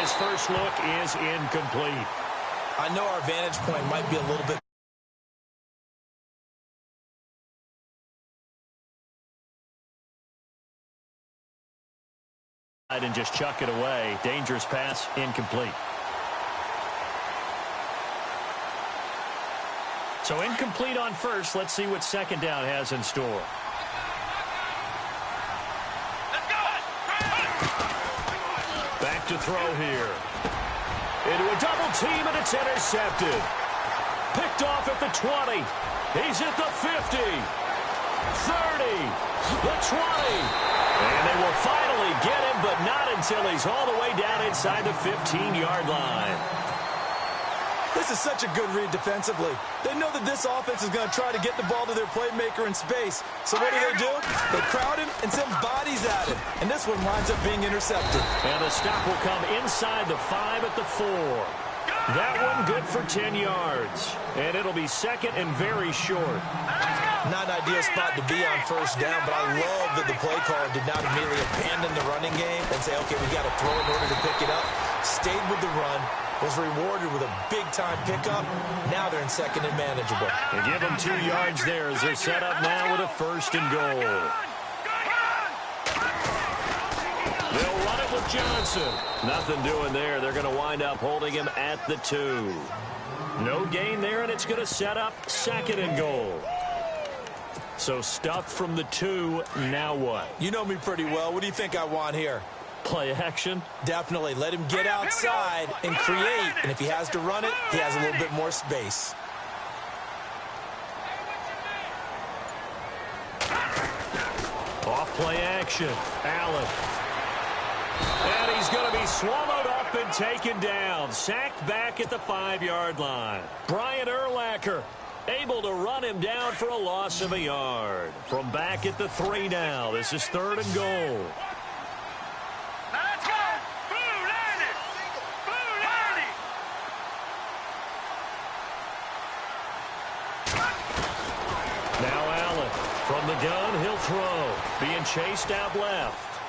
his first look is incomplete. I know our vantage point might be a little bit. And just chuck it away. Dangerous pass, incomplete. So incomplete on first. Let's see what second down has in store. Back to throw here. Into a double team, and it's intercepted. Picked off at the 20. He's at the 50. 30. The 20. And they will finally get him, but not until he's all the way down inside the 15-yard line. This is such a good read defensively. They know that this offense is going to try to get the ball to their playmaker in space. So what do? They crowd him and send bodies at him. And this one winds up being intercepted. And the stop will come inside the 5 at the 4. That one good for 10 yards. And it'll be second and very short. Not an ideal spot to be on first down, but I love that the play caller did not immediately abandon the running game and say, okay, we got to throw in order to pick it up. Stayed with the run. Was rewarded with a big-time pickup. Now they're in second and manageable. They give them 2 yards there as they're set up now with a first and goal. They'll run it with Johnson. Nothing doing there. They're going to wind up holding him at the 2. No gain there, and it's going to set up second and goal. So stuffed from the 2. Now what? You know me pretty well. What do you think I want here? Play action? Definitely. Let him get outside and create. And if he has to run it, he has a little bit more space. Off play action. Allen. And he's going to be swallowed up and taken down. Sacked back at the 5-yard line. Brian Urlacher able to run him down for a loss of a yard. From back at the 3 now. This is third and goal. From the gun, he'll throw. Being chased out left.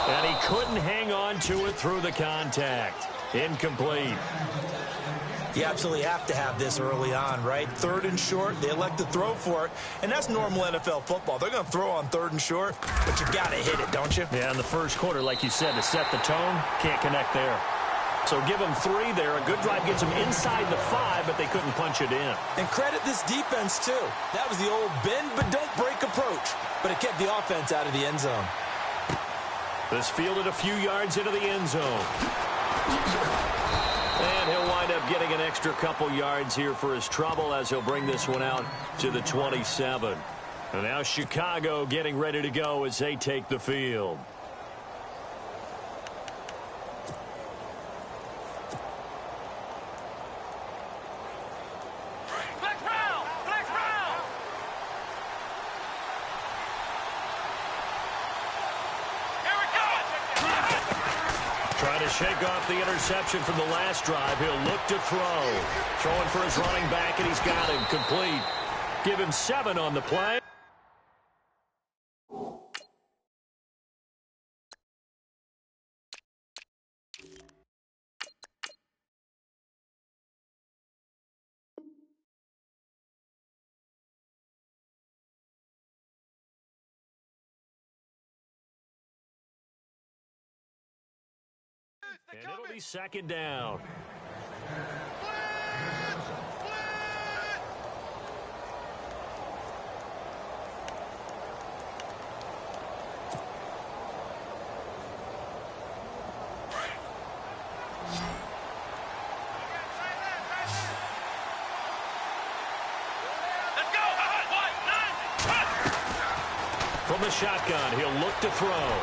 And he couldn't hang on to it through the contact. Incomplete. You absolutely have to have this early on, right? Third and short, they elect to throw for it. And that's normal NFL football. They're going to throw on third and short, but you got to hit it, don't you? Yeah, in the first quarter, like you said, to set the tone, can't connect there. So give them 3 there. A good drive gets them inside the 5, but they couldn't punch it in. And credit this defense, too. That was the old bend but don't break approach. But it kept the offense out of the end zone. This fielded a few yards into the end zone. And he'll wind up getting an extra couple yards here for his trouble as he'll bring this one out to the 27. And now Chicago getting ready to go as they take the field. Trying to shake off the interception from the last drive. He'll look to throw. Throwing for his running back, and he's got him complete. Give him 7 on the play. And it'll be second down. From the shotgun, he'll look to throw.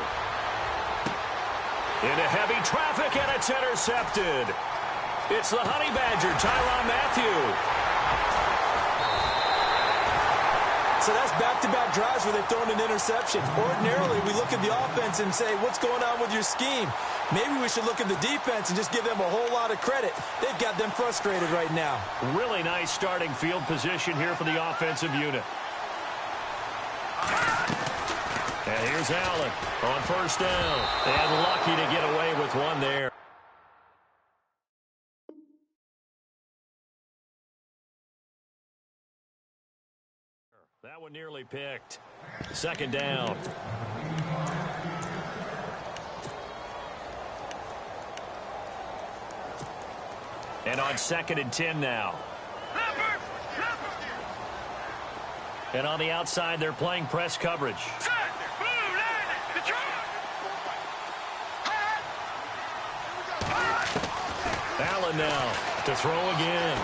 Into heavy traffic, and it's intercepted. It's the Honey Badger, Tyrann Mathieu. So that's back-to-back drives where they've thrown an interception. Ordinarily, we look at the offense and say, what's going on with your scheme? Maybe we should look at the defense and just give them a whole lot of credit. They've got them frustrated right now. Really nice starting field position here for the offensive unit. And here's Allen on first down. And lucky to get away with one there. That one nearly picked. Second down. And on 2nd and 10 now. And on the outside, they're playing press coverage. Allen now to throw again.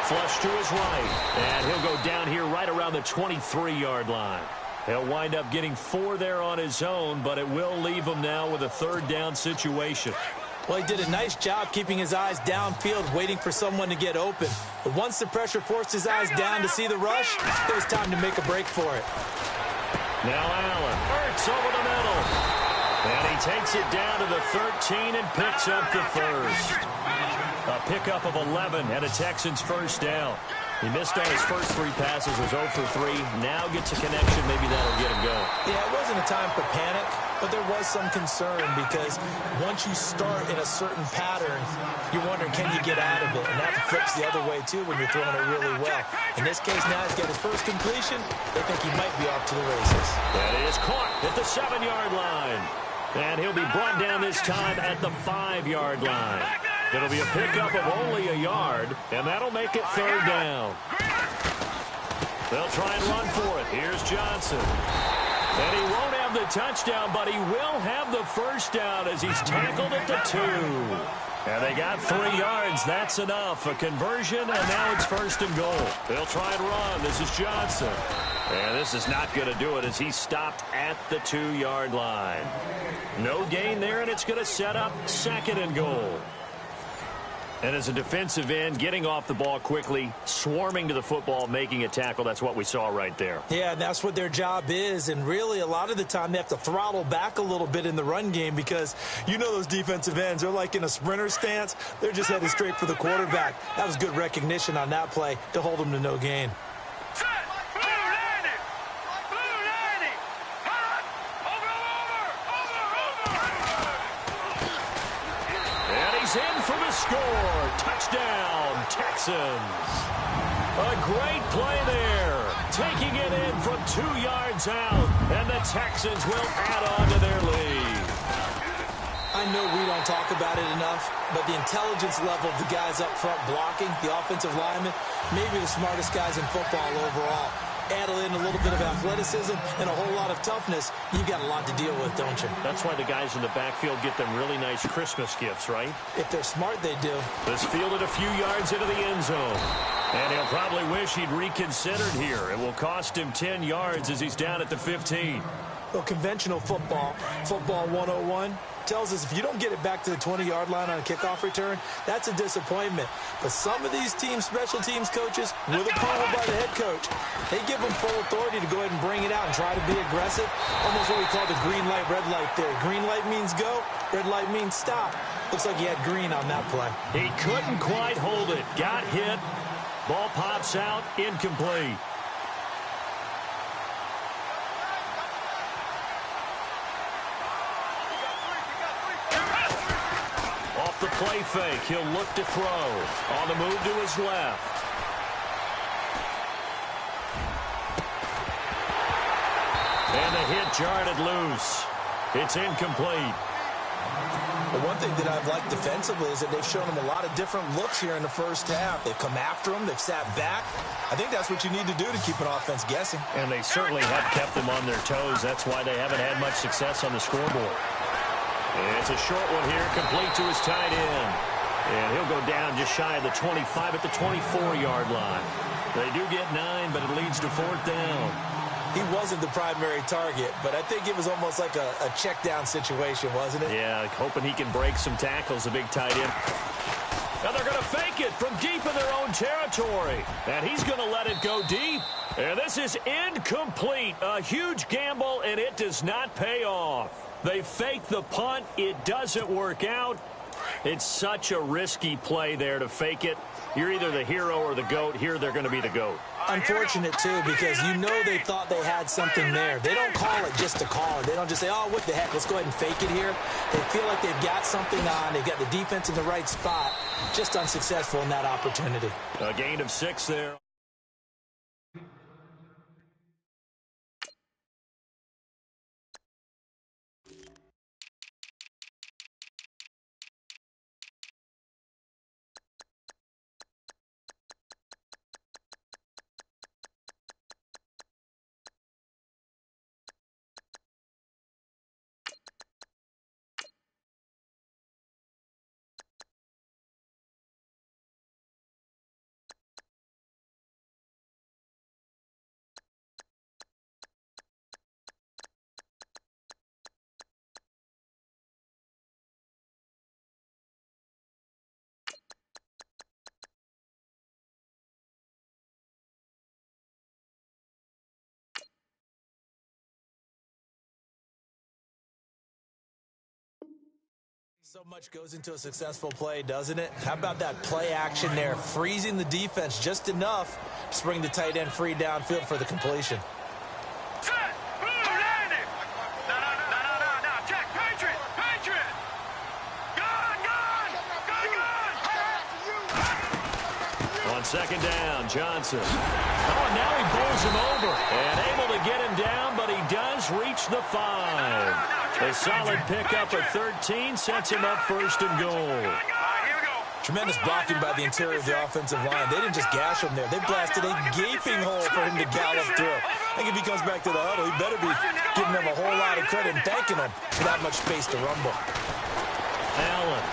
Flush to his right. And he'll go down here right around the 23-yard line. He'll wind up getting 4 there on his own, but it will leave him now with a 3rd down situation. Well, he did a nice job keeping his eyes downfield, waiting for someone to get open. But once the pressure forced his eyes down to see the rush, it was time to make a break for it. Now Allen. Hurts over the middle. And he takes it down to the 13 and picks up the first. A pickup of 11 and a Texans first down. He missed on his first 3 passes, was 0 for 3. Now gets a connection. Maybe that'll get him going. Yeah, it wasn't a time for panic, but there was some concern because once you start in a certain pattern, you're wondering, can you get out of it? And that flips the other way, too, when you're throwing it really well. In this case, now he's got his first completion. They think he might be off to the races. That is caught at the 7-yard line. And he'll be brought down this time at the 5-yard line. It'll be a pickup of only a yard, and that'll make it 3rd down. They'll try and run for it. Here's Johnson. And he won't have the touchdown, but he will have the first down as he's tackled at the 2. And they got 3 yards. That's enough. A conversion, and now it's 1st and goal. They'll try and run. This is Johnson. And this is not going to do it as he's stopped at the 2-yard line. No gain there, and it's going to set up 2nd and goal. And as a defensive end, getting off the ball quickly, swarming to the football, making a tackle, that's what we saw right there. Yeah, that's what their job is. And really, a lot of the time, they have to throttle back a little bit in the run game because you know those defensive ends, they're like in a sprinter stance. They're just headed straight for the quarterback. That was good recognition on that play to hold them to no gain. In for the score. Touchdown, Texans. A great play there. Taking it in from 2 yards out. And the Texans will add on to their lead. I know we don't talk about it enough, but the intelligence level of the guys up front blocking, the offensive linemen, maybe the smartest guys in football overall. Add in a little bit of athleticism and a whole lot of toughness, you've got a lot to deal with, don't you? That's why the guys in the backfield get them really nice Christmas gifts, right? If they're smart, they do. This fielded a few yards into the end zone. And he'll probably wish he'd reconsidered here. It will cost him 10 yards as he's down at the 15. Well, conventional football 101, tells us if you don't get it back to the 20-yard line on a kickoff return, that's a disappointment. But some of these teams, special teams coaches, with approval by the head coach, they give them full authority to go ahead and bring it out and try to be aggressive. Almost what we call the green light, red light theory. Green light means go, red light means stop. Looks like he had green on that play. He couldn't quite hold it. Got hit. Ball pops out, incomplete. The play fake. He'll look to throw. On the move to his left. And the hit jarred it loose. It's incomplete. The one thing that I've liked defensively is that they've shown him a lot of different looks here in the first half. They've come after him. They've sat back. I think that's what you need to do to keep an offense guessing. And they certainly have kept them on their toes. That's why they haven't had much success on the scoreboard. It's a short one here, complete to his tight end. And he'll go down just shy of the 25 at the 24-yard line. They do get 9, but it leads to 4th down. He wasn't the primary target, but I think it was almost like a check-down situation, wasn't it? Yeah, hoping he can break some tackles, a big tight end. Now they're going to fake it from deep in their own territory. And he's going to let it go deep. And this is incomplete. A huge gamble, and it does not pay off. They fake the punt. It doesn't work out. It's such a risky play there to fake it. You're either the hero or the GOAT. Here they're going to be the GOAT. unfortunate, too, because you know they thought they had something there. They don't call it just to call it. They don't just say, oh, what the heck, let's go ahead and fake it here. They feel like they've got something on. They've got the defense in the right spot. Just unsuccessful in that opportunity. A gain of 6 there. So much goes into a successful play, doesn't it? How about that play action there, freezing the defense just enough to bring the tight end free downfield for the completion. On second down, Johnson. Oh, now he bowls him over. And able to get him down, but he does reach the 5. A solid pickup at 13 sets him up first and goal. Tremendous blocking by the interior of the offensive line. They didn't just gash him there. They blasted a gaping hole for him to gallop through. I think if he comes back to the huddle, he better be giving them a whole lot of credit and thanking them for that much space to rumble. Allen.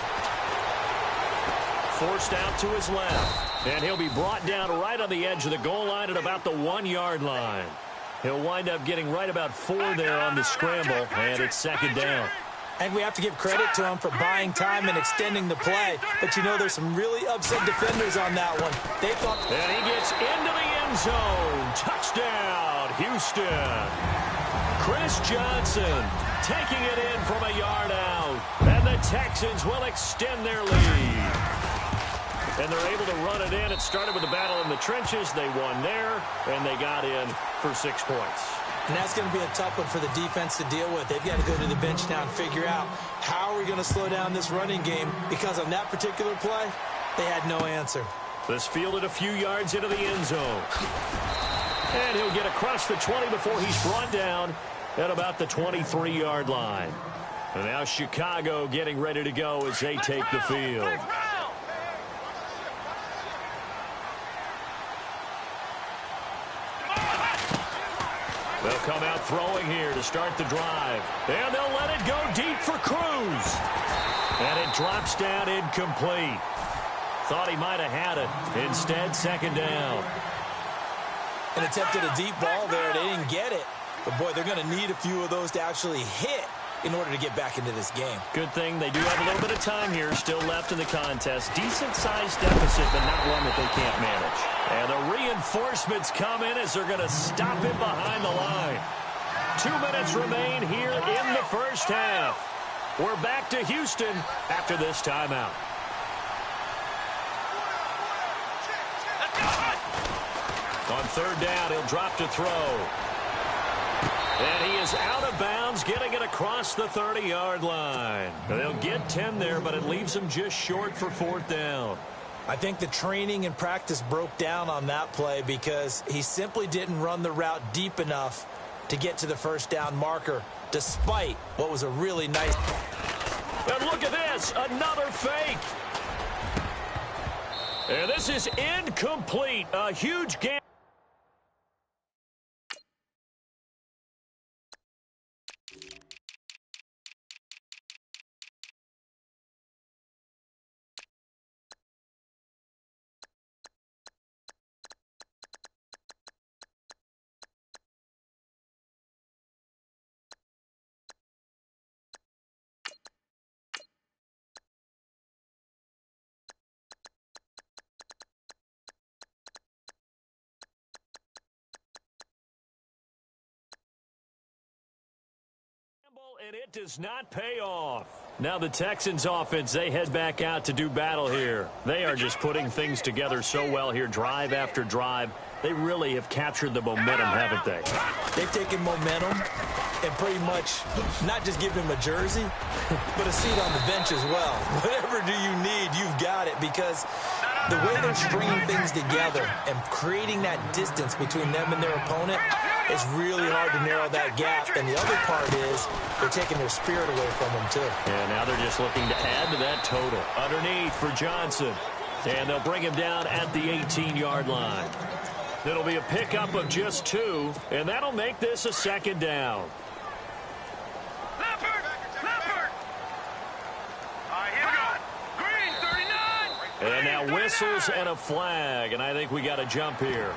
Forced out to his left. And he'll be brought down right on the edge of the goal line at about the 1-yard line. He'll wind up getting right about 4 there on the scramble, and it's second down. And we have to give credit to him for buying time and extending the play. But, you know, there's some really upset defenders on that one. They thought... And he gets into the end zone. Touchdown, Houston. Chris Johnson taking it in from a yard out. And the Texans will extend their lead. And they're able to run it in. It started with a battle in the trenches. They won there, and they got in for 6 points. And that's going to be a tough one for the defense to deal with. They've got to go to the bench now and figure out how are we going to slow down this running game, because on that particular play, they had no answer. This fielded a few yards into the end zone. And he'll get across the 20 before he's brought down at about the 23-yard line. And now Chicago getting ready to go as they take the field. They'll come out throwing here to start the drive. And they'll let it go deep for Cruz. And it drops down incomplete. Thought he might have had it. Instead, second down. And attempted a deep ball there. They didn't get it. But, boy, they're going to need a few of those to actually hit in order to get back into this game. Good thing they do have a little bit of time here still left in the contest. Decent-sized deficit, but not one that they can't manage. And the reinforcements come in as they're going to stop him behind the line. 2 minutes remain here in the first half. We're back to Houston after this timeout. On third down, he'll drop to throw. And he is out of bounds, getting it across the 30-yard line. They'll get 10 there, but it leaves them just short for fourth down. I think the training and practice broke down on that play because he simply didn't run the route deep enough to get to the first down marker, despite what was a really nice... And look at this, another fake. And this is incomplete, a huge game. And it does not pay off. Now the Texans offense, they head back out to do battle here. They are just putting things together so well here, drive after drive. They really have captured the momentum, haven't they? They've taken momentum and pretty much not just given him a jersey, but a seat on the bench as well. Whatever do you need, you've got it, because the way they're stringing things together and creating that distance between them and their opponent, it's really hard to narrow that gap. And the other part is they're taking their spirit away from them, too. And now they're just looking to add to that total. Underneath for Johnson. And they'll bring him down at the 18-yard line. It'll be a pickup of just 2, and that'll make this a second down. And now whistles and a flag, and I think we got a jump here.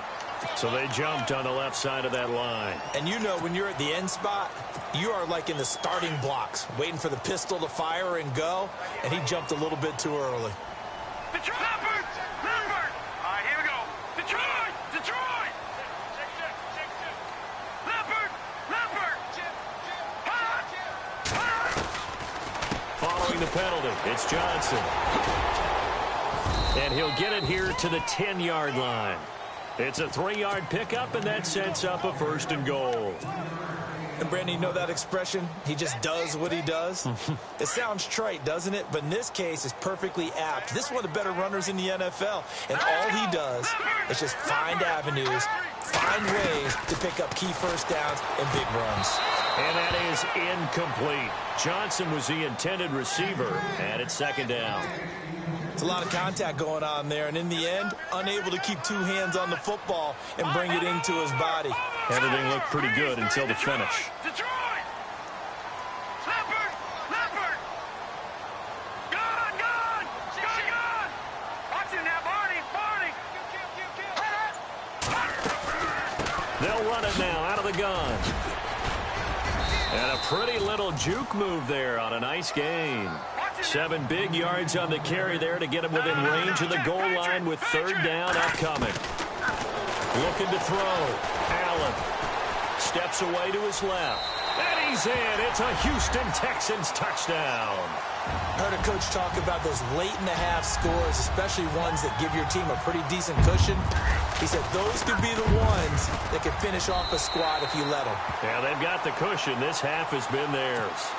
So they jumped on the left side of that line. And you know, when you're at the end spot, you are like in the starting blocks, waiting for the pistol to fire and go, and he jumped a little bit too early. Detroit! Lambert! All right, here we go. Detroit! Detroit! Lambert! Lambert! Following the penalty, it's Johnson. And he'll get it here to the 10-yard line. It's a 3-yard pickup, and that sets up a 1st and goal. And, Brandon, you know that expression? He just does what he does? It sounds trite, doesn't it? But in this case, it's perfectly apt. This is one of the better runners in the NFL. And all he does is just find avenues, find ways to pick up key first downs and big runs. And that is incomplete. Johnson was the intended receiver, and it's 2nd down. It's a lot of contact going on there, and in the end, unable to keep 2 hands on the football and bring it into his body. Everything looked pretty good until the finish. Detroit! Lambert! Lambert! Gone! Gone! Gone! Gone! Watch it now, Barney! Barney! They'll run it now out of the gun. And a pretty little juke move there on a nice gain. 7 big yards on the carry there to get him within range of the goal line with 3rd down upcoming. Looking to throw. Allen steps away to his left. And he's in. It's a Houston Texans touchdown. I heard a coach talk about those late-in-the-half scores, especially ones that give your team a pretty decent cushion. He said those could be the ones that could finish off a squad if you let them. Yeah, they've got the cushion. This half has been theirs.